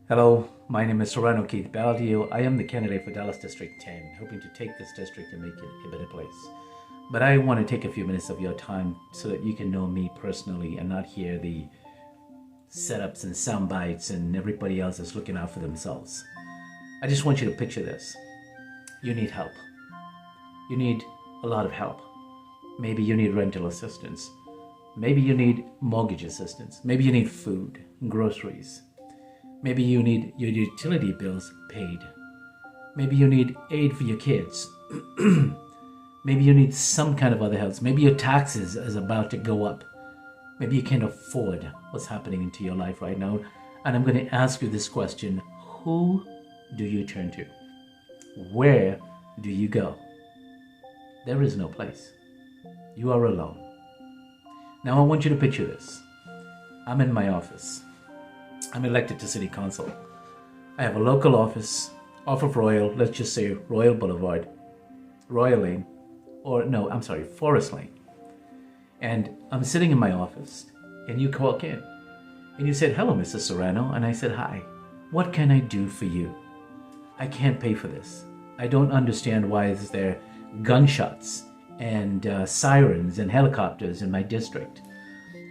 Hello, my name is Sirrano Baldeo. I am the candidate for Dallas District 10, hoping to take this district and make it a better place. But I want to take a few minutes of your time so that you can know me personally and not hear the setups and sound bites and everybody else is looking out for themselves. I just want you to picture this. You need help. You need a lot of help. Maybe you need rental assistance. Maybe you need mortgage assistance. Maybe you need food, groceries. Maybe you need your utility bills paid. Maybe you need aid for your kids. Maybe you need some kind of other help. Maybe your taxes is about to go up. Maybe you can't afford what's happening into your life right now. And I'm going to ask you this question. Who do you turn to? Where do you go? There is no place. You are alone. Now I want you to picture this. I'm in my office. I'm elected to City Council. I have a local office off of Royal, let's just say Royal Boulevard, Royal Lane, Forest Lane. And I'm sitting in my office, and you walk in, and you said, "Hello, Mrs. Sirrano," and I said, "Hi, what can I do for you? I can't pay for this. I don't understand why is there gunshots and sirens and helicopters in my district.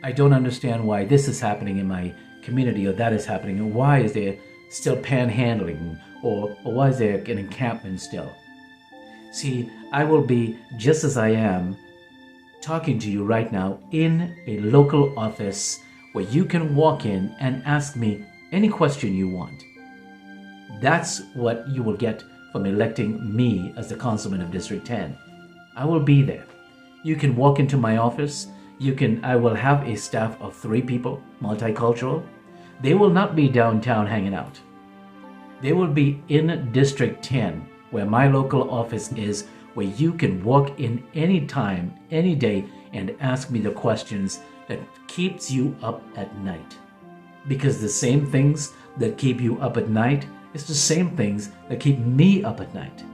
I don't understand why this is happening in my community or that is happening, and why is there still panhandling or why is there an encampment still?" See, I will be just as I am talking to you right now in a local office where you can walk in and ask me any question you want. That's what you will get from electing me as the councilman of District 10. I will be there. You can walk into my office. I will have a staff of 3 people, multicultural. They will not be downtown hanging out. They will be in District 10, where my local office is, where you can walk in any time, any day, and ask me the questions that keeps you up at night. Because the same things that keep you up at night is the same things that keep me up at night.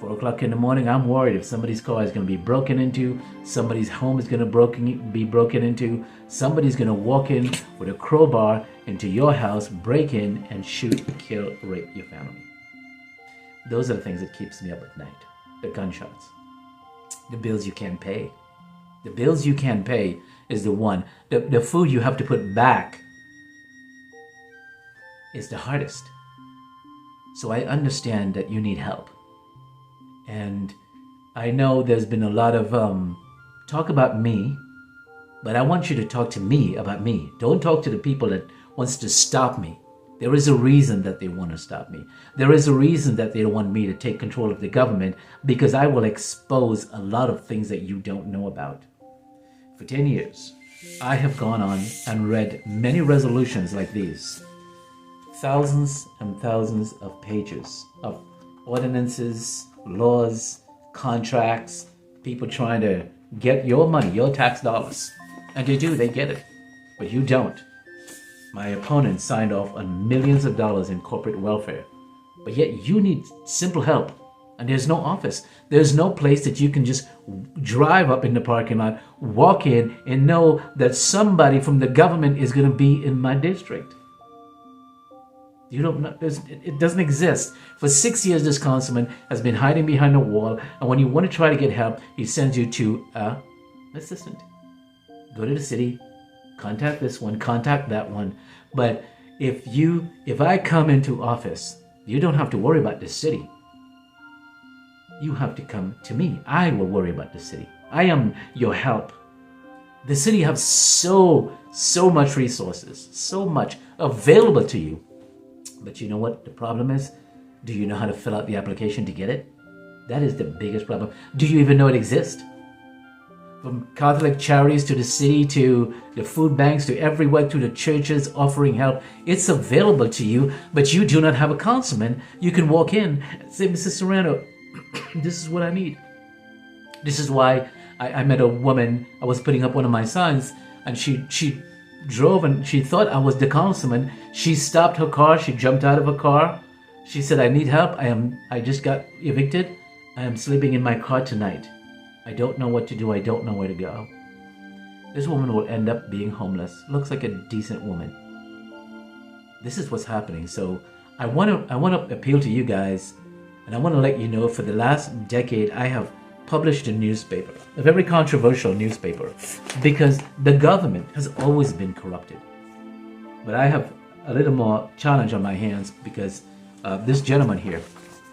4 o'clock in the morning, I'm worried if somebody's car is going to be broken into, somebody's home is going to be broken into, somebody's going to walk in with a crowbar into your house, break in, and shoot, kill, rape your family. Those are the things that keeps me up at night. The gunshots. The bills you can't pay. The bills you can't pay is the one. The food you have to put back is the hardest. So I understand that you need help. And I know there's been a lot of talk about me, but I want you to talk to me about me. Don't talk to the people that wants to stop me. There is a reason that they want to stop me. There is a reason that they want me to take control of the government, because I will expose a lot of things that you don't know about. For 10 years, I have gone on and read many resolutions like these. Thousands and thousands of pages of ordinances, laws, contracts, people trying to get your money, your tax dollars. And they get it. But you don't. My opponent signed off on millions of dollars in corporate welfare. But yet you need simple help. And there's no office. There's no place that you can just drive up in the parking lot, walk in, and know that somebody from the government is going to be in my district. You don't know, it doesn't exist. For 6 years, this councilman has been hiding behind a wall, and when you want to try to get help, he sends you to an assistant. Go to the city, contact this one, contact that one. But if I come into office, you don't have to worry about the city. You have to come to me. I will worry about the city. I am your help. The city has so much resources, so much available to you. But you know what the problem is? Do you know how to fill out the application to get it? That is the biggest problem. Do you even know it exists? From Catholic charities to the city to the food banks to everywhere to the churches offering help, it's available to you, but you do not have a councilman. You can walk in and say, "Mrs. Sirrano, this is what I need." This is why I met a woman. I was putting up one of my signs, and she drove and she thought I was the councilman. She stopped her car. She jumped out of her car. She said, "I need help. I just got evicted. I am sleeping in my car tonight. I don't know what to do. I don't know where to go." This woman will end up being homeless. Looks like a decent woman. this is what's happening. So I want to appeal to you guys, and I want to let you know for the last decade I have published a newspaper, a very controversial newspaper, because the government has always been corrupted. But I have a little more challenge on my hands because this gentleman here,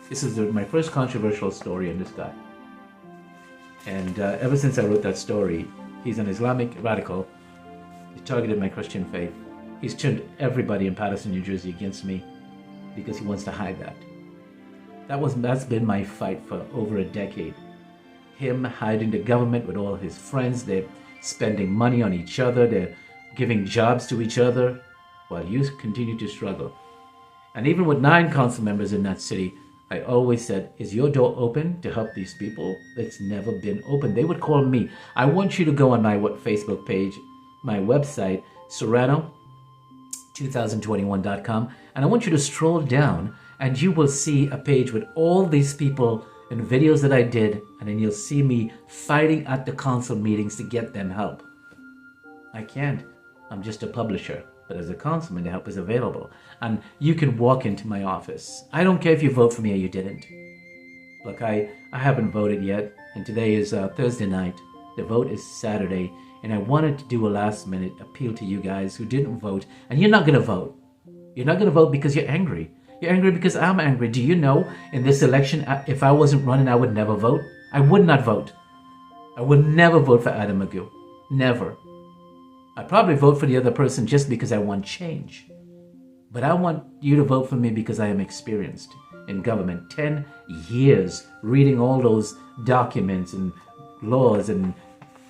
this is my first controversial story on this guy. And ever since I wrote that story, he's an Islamic radical. He targeted my Christian faith. He's turned everybody in Paterson, New Jersey against me because he wants to hide that. That's been my fight for over a decade. Him hiding the government with all his friends. They're spending money on each other. They're giving jobs to each other while you continue to struggle. And even with 9 council members in that city, I always said, is your door open to help these people? It's never been open. They would call me. I want you to go on my Facebook page, my website, Sirrano2021.com, and I want you to stroll down and you will see a page with all these people and videos that I did, and then you'll see me fighting at the council meetings to get them help. I can't. I'm just a publisher. But as a councilman, the help is available. And you can walk into my office. I don't care if you vote for me or you didn't. Look, I haven't voted yet, and today is Thursday night. The vote is Saturday, and I wanted to do a last-minute appeal to you guys who didn't vote, and you're not going to vote. You're not going to vote because you're angry. You're angry because I'm angry. Do you know in this election, if I wasn't running, I would never vote? I would not vote. I would never vote for Adam Magoo. Never. I'd probably vote for the other person just because I want change. But I want you to vote for me because I am experienced in government. 10 years reading all those documents and laws and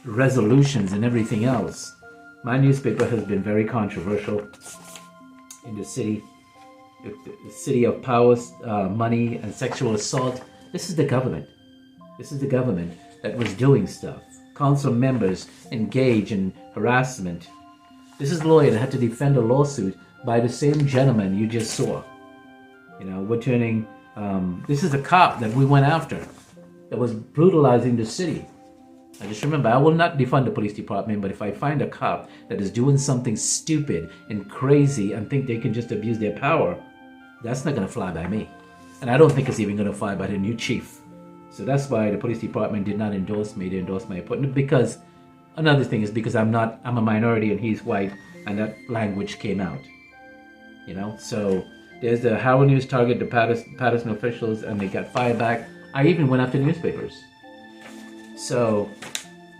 resolutions and everything else. My newspaper has been very controversial in the city. The city of power, money, and sexual assault. This is the government. This is the government that was doing stuff. Council members engage in harassment. This is the lawyer that had to defend a lawsuit by the same gentleman you just saw. You know, we're turning. This is a cop that we went after that was brutalizing the city. I just remember, I will not defund the police department, but if I find a cop that is doing something stupid and crazy and think they can just abuse their power, that's not going to fly by me. And I don't think it's even going to fly by the new chief. So that's why the police department did not endorse me. They endorsed my appointment because another thing is because I'm a minority and he's white, and that language came out. You know, so there's the Howard News target the Paterson officials, and they got fired back. I even went after newspapers. So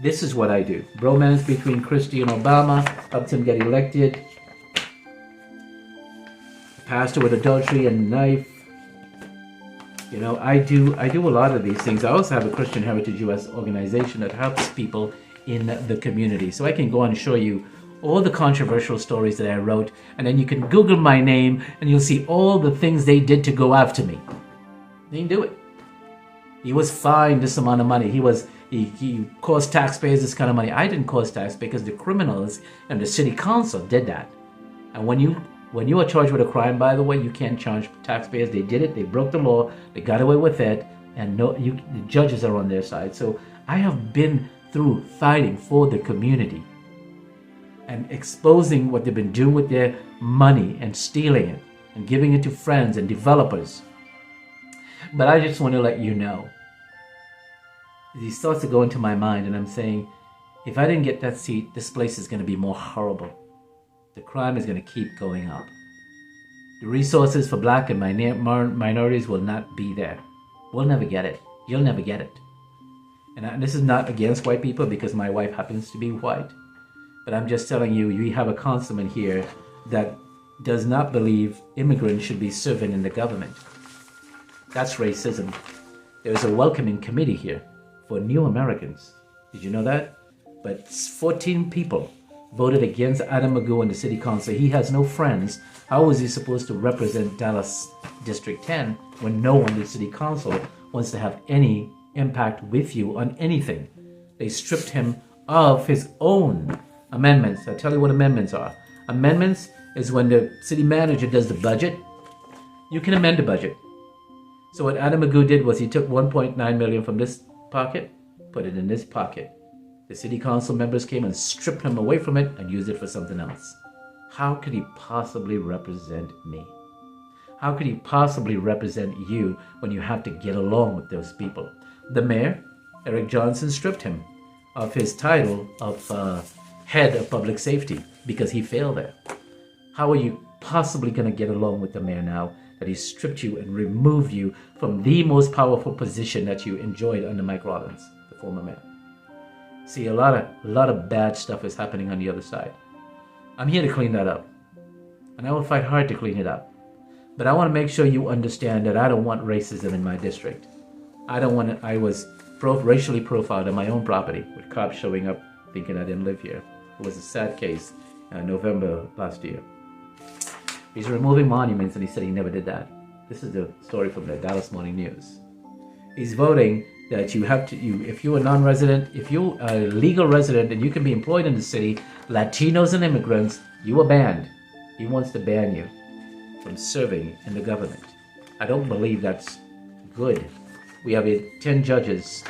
this is what I do. Bromance between Christie and Obama helped him get elected. Pastor with adultery and knife. You know, I do a lot of these things. I also have a Christian Heritage US organization that helps people in the community. So I can go on and show you all the controversial stories that I wrote, and then you can Google my name and you'll see all the things they did to go after me. They didn't do it. He was fined this amount of money. He caused taxpayers this kind of money. I didn't cause tax because the criminals and the city council did that. And when you are charged with a crime, by the way, you can't charge taxpayers. They did it. They broke the law. They got away with it. And the judges are on their side. So I have been through fighting for the community and exposing what they've been doing with their money and stealing it and giving it to friends and developers. But I just want to let you know, these thoughts are going to my mind, and I'm saying, if I didn't get that seat, this place is going to be more horrible. The crime is going to keep going up. The resources for black and minorities will not be there. We'll never get it. You'll never get it. And this is not against white people because my wife happens to be white. But I'm just telling you, we have a councilman here that does not believe immigrants should be serving in the government. That's racism. There's a welcoming committee here for new Americans. Did you know that? But 14 people voted against Adam Magoo in the city council. He has no friends. How is he supposed to represent Dallas District 10 when no one in the city council wants to have any impact with you on anything? They stripped him of his own amendments. I'll tell you what amendments are. Amendments is when the city manager does the budget. You can amend the budget. So what Adam Magoo did was he took $1.9 million from this pocket, put it in this pocket. The city council members came and stripped him away from it and used it for something else. How could he possibly represent me? How could he possibly represent you when you have to get along with those people? The mayor, Eric Johnson, stripped him of his title of head of public safety because he failed there. How are you possibly going to get along with the mayor now that he stripped you and removed you from the most powerful position that you enjoyed under Mike Rollins, the former mayor? See, a lot of bad stuff is happening on the other side. I'm here to clean that up, and I will fight hard to clean it up. But I want to make sure you understand that I don't want racism in my district. I was racially profiled on my own property with cops showing up thinking I didn't live here. It was a sad case in November last year. He's removing monuments and he said he never did that. This is the story from the Dallas Morning News. He's voting that if you're a non-resident, if you're a legal resident and you can be employed in the city, Latinos and immigrants, you are banned. He wants to ban you from serving in the government. I don't believe that's good. We have 10 judges.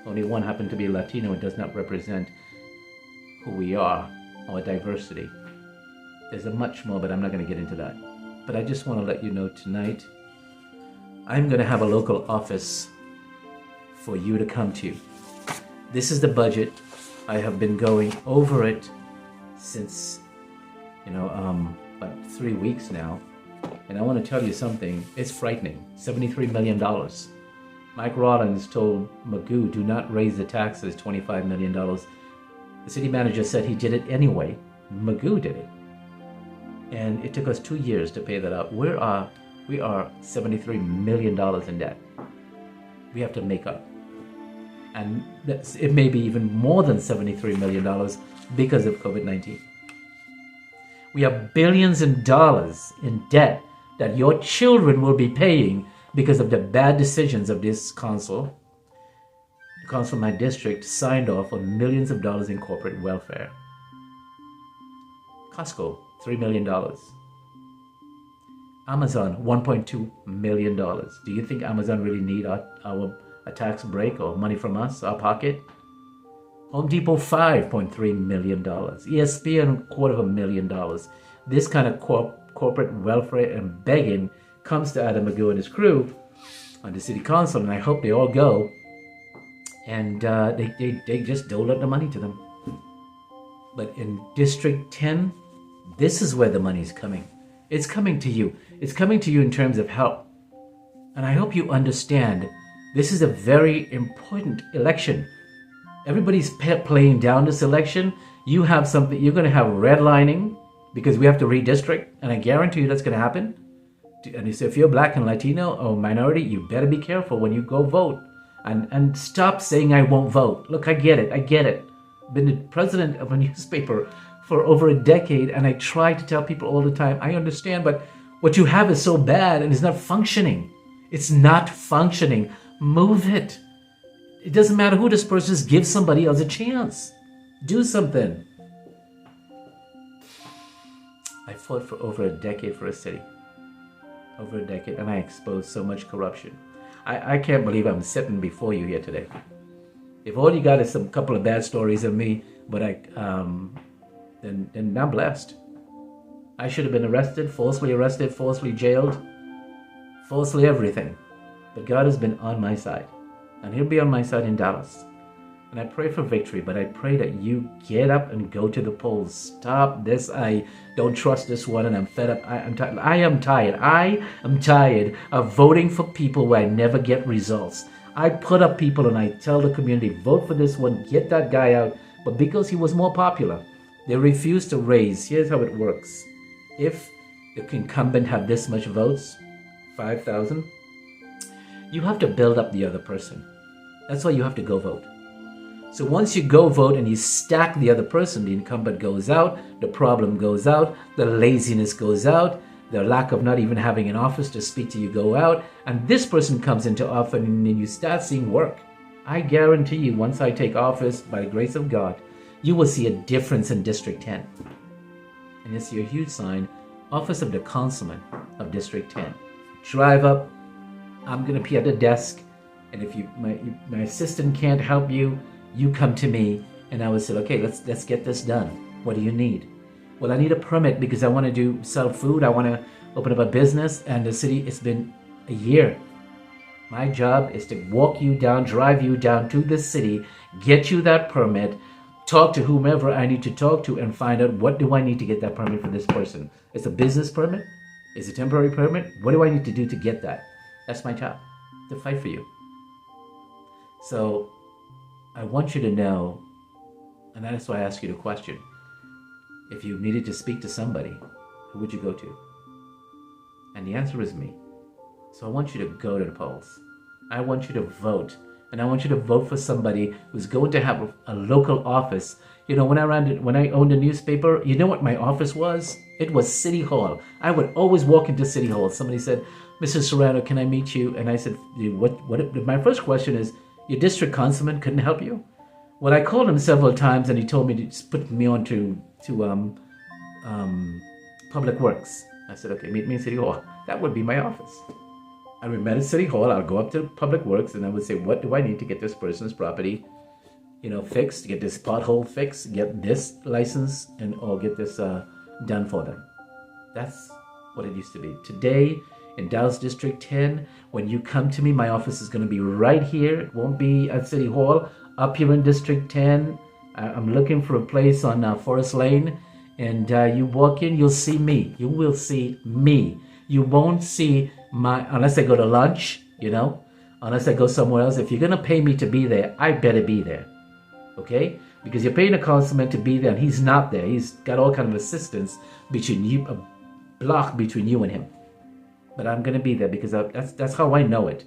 Only one happened to be Latino and does not represent who we are, our diversity. There's a much more, but I'm not going to get into that. But I just want to let you know tonight, I'm going to have a local office for you to come to. This is the budget. I have been going over it since, about 3 weeks now. And I want to tell you something, it's frightening. $73 million. Mike Rollins told Magoo, do not raise the taxes, $25 million. The city manager said he did it anyway. Magoo did it. And it took us 2 years to pay that out. We are $73 million in debt. We have to make up. And it may be even more than $73 million because of COVID-19. We have billions of dollars in debt that your children will be paying because of the bad decisions of this council. The council in my district signed off on millions of dollars in corporate welfare. Costco, $3 million. Amazon, $1.2 million. Do you think Amazon really need a tax break or money from us, our pocket? Home Depot, $5.3 million. ESPN, $250,000. This kind of corporate welfare and begging comes to Adam Magoo and his crew on the city council, and I hope they all go. And they just dole out the money to them. But in District 10, this is where the money is coming. It's coming to you. It's coming to you in terms of help. And I hope you understand this is a very important election. Everybody's playing down this election. You have something, you're going to have redlining because we have to redistrict. And I guarantee you that's going to happen. And so if you're black and Latino or minority, you better be careful when you go vote. And stop saying I won't vote. Look, I get it. Been the president of a newspaper for over a decade, and I try to tell people all the time, I understand, but what you have is so bad and it's not functioning. It's not functioning. Move it. It doesn't matter who this person is, give somebody else a chance. Do something. I fought for over a decade for a city. Over a decade, and I exposed so much corruption. I can't believe I'm sitting before you here today. If all you got is some couple of bad stories of me, but then I'm blessed. I should have been arrested, falsely jailed, falsely everything. But God has been on my side, and He'll be on my side in Dallas. And I pray for victory, but I pray that you get up and go to the polls. Stop this. I don't trust this one, and I'm fed up. I am tired. I am tired of voting for people where I never get results. I put up people and I tell the community, vote for this one, get that guy out. But because he was more popular, they refuse to raise. Here's how it works. If the incumbent have this much votes, 5,000, you have to build up the other person. That's why you have to go vote. So once you go vote and you stack the other person, the incumbent goes out, the problem goes out, the laziness goes out, the lack of not even having an office to speak to you go out, and this person comes into office and then you start seeing work. I guarantee you, once I take office, by the grace of God, you will see a difference in District 10. And you'll see a huge sign, Office of the Councilman of District 10. Drive up, I'm going to be at the desk, and if my assistant can't help you, you come to me, and I will say, okay, let's get this done. What do you need? Well, I need a permit because I want to sell food. I want to open up a business, and the city, it's been a year. My job is to walk you down, drive you down to the city, get you that permit, talk to whomever I need to talk to, and find out what do I need to get that permit for this person. It's a business permit? It's a temporary permit? What do I need to do to get that? That's my job, to fight for you. So I want you to know, and that's why I ask you the question. If you needed to speak to somebody, who would you go to? And the answer is me. So I want you to go to the polls. I want you to vote. And I want you to vote for somebody who's going to have a local office. You know, when I owned a newspaper, you know what my office was? It was City Hall. I would always walk into City Hall. Somebody said, "Mr. Sirrano, can I meet you?" And I said, what? My first question is, your district councilman couldn't help you? Well, I called him several times, and he told me to put me on to Public Works. I said, okay, meet me in City Hall. That would be my office. And we met at City Hall. I'll go up to Public Works, and I would say, what do I need to get this person's property, fixed, get this pothole fixed, get this license, or get this done for them. That's what it used to be. Today, in Dallas District 10, when you come to me, my office is going to be right here. It won't be at City Hall. Up here in District 10, I'm looking for a place on Forest Lane, and you walk in, you'll see me. You will see me. You won't see unless I go to lunch, unless I go somewhere else. If you're going to pay me to be there, I better be there, okay? Because you're paying a councilman to be there, and he's not there. He's got all kind of assistance between you, a block between you and him. But I'm going to be there because that's how I know it.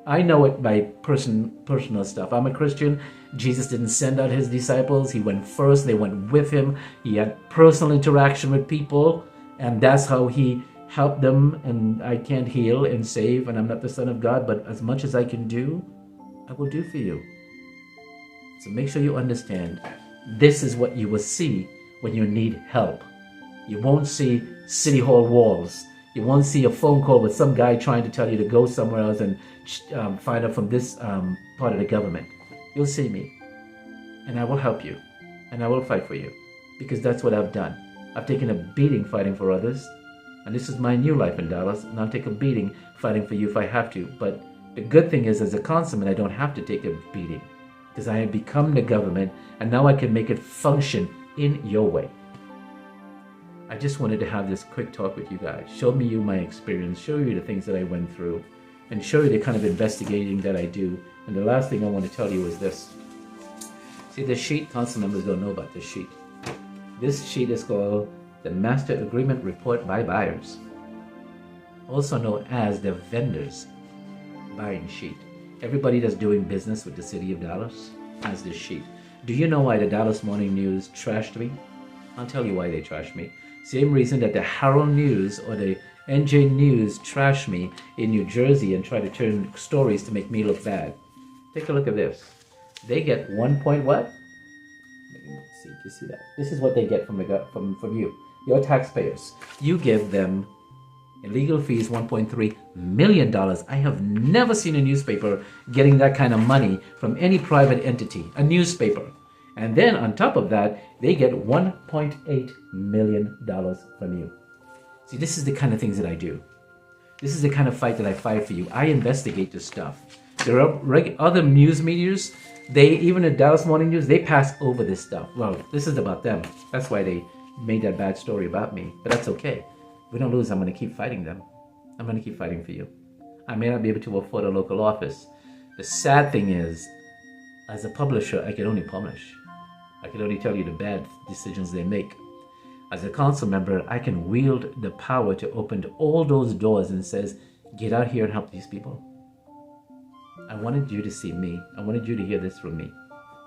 I know it by personal stuff. I'm a Christian. Jesus didn't send out his disciples. He went first. They went with him. He had personal interaction with people, and that's how he helped them. And I can't heal and save, and I'm not the Son of God, but as much as I can do, I will do for you. So make sure you understand, this is what you will see when you need help. You won't see City Hall walls. You won't see a phone call with some guy trying to tell you to go somewhere else and find out from this part of the government. You'll see me, and I will help you, and I will fight for you, because that's what I've done. I've taken a beating fighting for others, and this is my new life in Dallas, and I'll take a beating fighting for you if I have to. But the good thing is, as a councilman, I don't have to take a beating, because I have become the government, and now I can make it function in your way. I just wanted to have this quick talk with you guys, show you my experience, show you the things that I went through, and show you the kind of investigating that I do. And the last thing I want to tell you is this. See, this sheet, council members don't know about this sheet. This sheet is called the Master Agreement Report by Buyers, also known as the Vendors Buying Sheet. Everybody that's doing business with the city of Dallas has this sheet. Do you know why the Dallas Morning News trashed me? I'll tell you why they trashed me. Same reason that the Herald News or the NJ News trashed me in New Jersey and try to turn stories to make me look bad. Take a look at this. They get 1 point what? Let me see. Do you see that? This is what they get from you, your taxpayers. You give them in legal fees $1.3 million. I have never seen a newspaper getting that kind of money from any private entity, a newspaper. And then on top of that, they get $1.8 million from you. See, this is the kind of things that I do. This is the kind of fight that I fight for you. I investigate this stuff. There are other news medias, even the Dallas Morning News, they pass over this stuff. Well, this is about them. That's why they made that bad story about me. But that's okay. If we don't lose, I'm going to keep fighting them. I'm going to keep fighting for you. I may not be able to afford a local office. The sad thing is, as a publisher, I can only publish. I can only tell you the bad decisions they make. As a council member, I can wield the power to open all those doors and says, get out here and help these people. I wanted you to see me. I wanted you to hear this from me.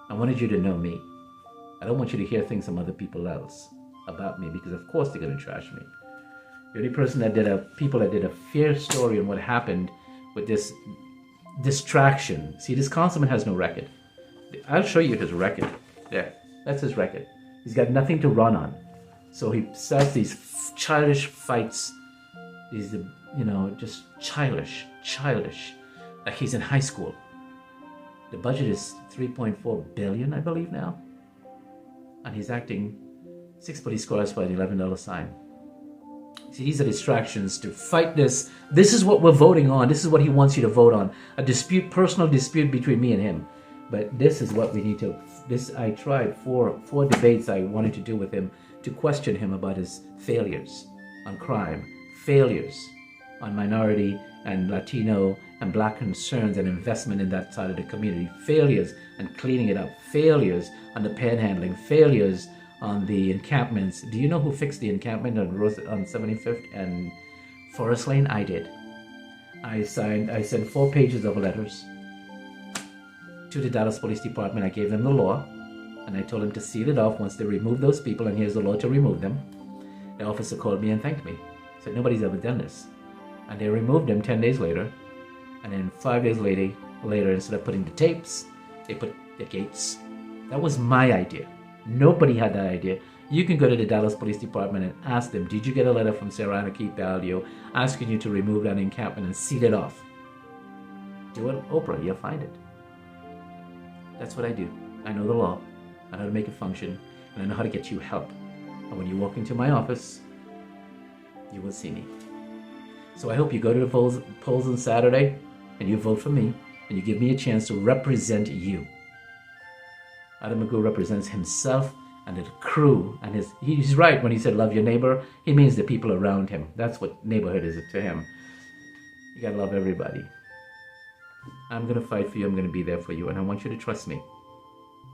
I wanted you to know me. I don't want you to hear things from other people else about me, because of course they're going to trash me. The only person people that did a fair story on what happened with this distraction. See, this councilman has no record. I'll show you his record. There, that's his record. He's got nothing to run on. So he starts these childish fights. These, just childish. Like he's in high school. The budget is $3.4 billion, I believe now. And he's acting 6 police cars for an $11 sign. See, these are distractions to fight this. This is what we're voting on. This is what he wants you to vote on. A dispute, personal dispute between me and him. But this is what we need to, I tried four debates I wanted to do with him to question him about his failures on crime, failures on minority and Latino and Black concerns and investment in that side of the community, failures and cleaning it up, failures on the panhandling, failures on the encampments. Do you know who fixed the encampment on 75th and Forest Lane? I did. I sent 4 pages of letters to the Dallas Police Department. I gave them the law, and I told them to seal it off once they remove those people, and here's the law to remove them. The officer called me and thanked me. Said nobody's ever done this. And they removed them 10 days later, and then 5 days later, instead of putting the tapes, they put the gates. That was my idea. Nobody had that idea. You can go to the Dallas Police Department and ask them, did you get a letter from Sirrano Keith Baldeo asking you to remove that encampment and seal it off? Do it, Oprah, you'll find it. That's what I do. I know the law. I know how to make it function, and I know how to get you help. And when you walk into my office, you will see me. So I hope you go to the polls on Saturday, and you vote for me, and you give me a chance to represent you. Adam Magoo represents himself and the crew, and he's right when he said love your neighbor. He means the people around him. That's what neighborhood is to him. You gotta love everybody. I'm gonna fight for you. I'm gonna be there for you, and I want you to trust me.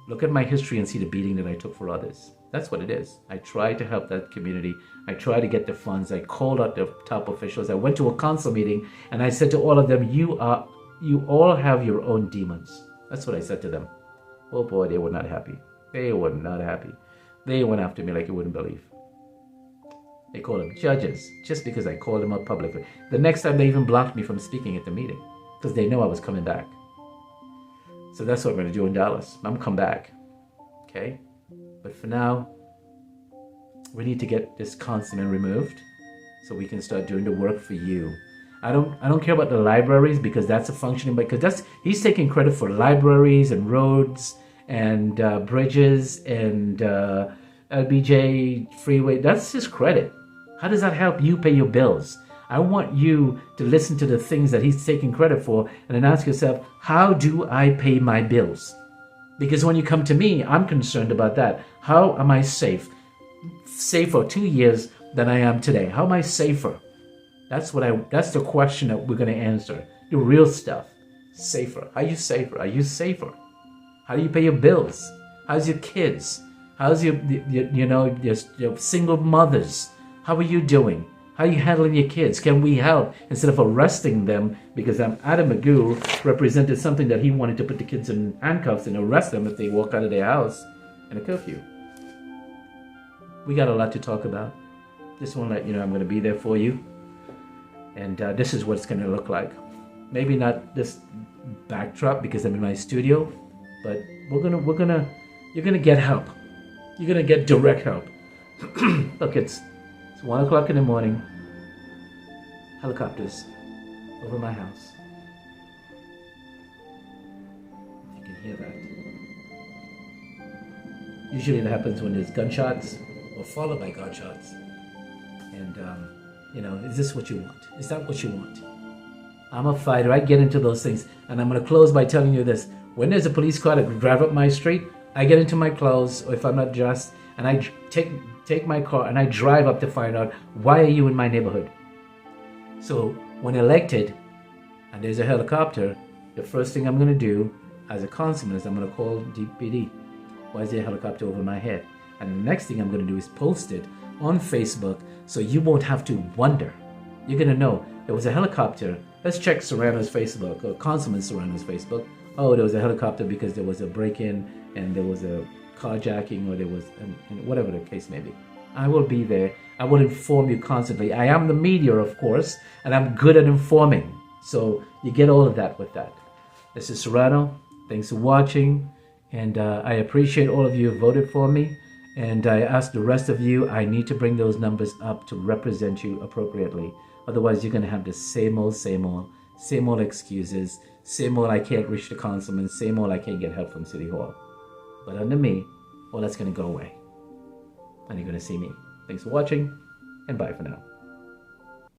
Look at my history and see the beating that I took for others. That's what it is. I tried to help that community. I tried to get the funds. I called out the top officials. I went to a council meeting, and I said to all of them, you all have your own demons. That's what I said to them. Oh boy, they were not happy. They were not happy. They went after me like you wouldn't believe. They called them judges just because I called them out publicly. The next time they even blocked me from speaking at the meeting because they know I was coming back. So that's what I'm going to do in Dallas. I'm going to come back. Okay? But for now, we need to get this consonant removed so we can start doing the work for you. I don't care about the libraries because that's a functioning, because he's taking credit for libraries and roads and bridges and LBJ freeway. That's his credit. How does that help you pay your bills? I want you to listen to the things that he's taking credit for and then ask yourself, how do I pay my bills? Because when you come to me, I'm concerned about that. How am I safe? Safer 2 years than I am today. How am I safer? That's the question that we're going to answer. The real stuff. Safer. Are you safer? Are you safer? How do you pay your bills? How's your kids? How's your single mothers? How are you doing? How are you handling your kids? Can we help instead of arresting them? Because Adam Magoo represented something that he wanted to put the kids in handcuffs and arrest them if they walk out of their house in a curfew. We got a lot to talk about. Just want to let you know I'm going to be there for you. And this is what it's going to look like. Maybe not this backdrop because I'm in my studio, but you're gonna get help. You're gonna get direct help. Look, it's 1 o'clock in the morning. Helicopters over my house. You can hear that. Usually it happens when there's gunshots or followed by gunshots. And is this what you want? Is that what you want? I'm a fighter. I get into those things. And I'm going to close by telling you this. When there's a police car that drive up my street, I get into my clothes, or if I'm not dressed, and I take my car and I drive up to find out, why are you in my neighborhood? So when elected, and there's a helicopter, the first thing I'm going to do as a councilman is I'm going to call DPD. Why is there a helicopter over my head? And the next thing I'm going to do is post it on Facebook so you won't have to wonder. You're going to know there was a helicopter. Let's check Sirrano's Facebook, or Councilman Sirrano's Facebook. Oh, there was a helicopter because there was a break-in and there was a carjacking, or there was, and whatever the case may be. I will be there. I will inform you constantly. I am the media, of course, and I'm good at informing. So you get all of that with that. This is Sirrano. Thanks for watching. And I appreciate all of you who voted for me. And I ask the rest of you, I need to bring those numbers up to represent you appropriately. Otherwise, you're going to have the same old excuses, same old I can't reach the councilman, same old I can't get help from City Hall. But under me, all that's going to go away. and you're going to see me. Thanks for watching, and bye for now.